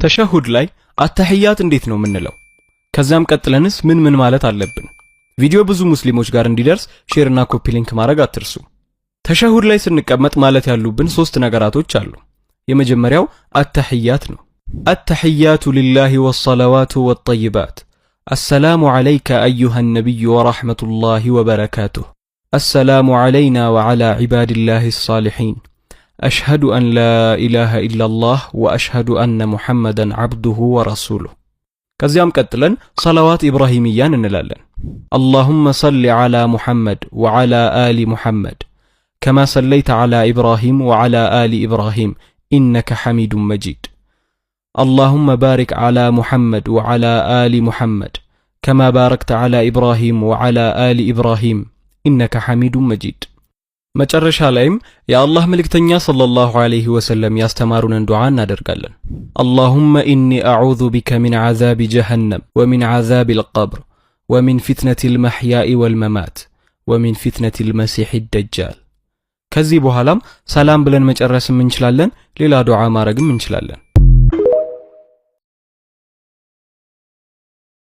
ተሸሁድ ላይ አተህያት እንዴት ነው የምንለው? ከዛም ቀጥለንስ ምን ማለት አለብን? ቪዲዮ ብዙ ሙስሊሞች ጋር እንዲደርስ ሼርና ኮፒ ሊንክ ማድረግ አትርሱ። ተሸሁድ ላይ ስንቀመጥ ማለት ያሉብን 3 ነገራቶች አሉ። የመጀመሪያው አተህያት ነው። አተህያቱ ሊላሂ ወሰላዋቱ ወጠይባት አሰላሙ ዐለይከ አዩሃ ነቢዩ ወረሕመቱላሂ ወበረካቱሁ አሰላሙ ዐለይና ወዐላ ዒባዲላሂ ሷሊሒን أشهد أن لا إله إلا الله وأشهد أن محمدا عبده ورسوله. كزيام قتلن صلوات إبراهيمية نلالن. اللهم صل على محمد وعلى آل محمد كما صليت على إبراهيم وعلى آل إبراهيم إنك حميد مجيد. اللهم بارك على محمد وعلى آل محمد كما باركت على إبراهيم وعلى آل إبراهيم إنك حميد مجيد. መጨረሻ ላይም የአላህ መልእክተኛ ሰለላሁ ዐለይሂ ወሰለም ያስተማሩንን ዱዓ እናደርጋለን። اللهم إني أعوذ بك من عذاب جهنم ومن عذاب القبر ومن فتنة المحياء والممات ومن فتنة المسيح الدجال። ከዚህ በኋላም ሰላም ብለን መጨረስም እንችላለን፣ ሌላ ዱዓ ማድረግም እንችላለን።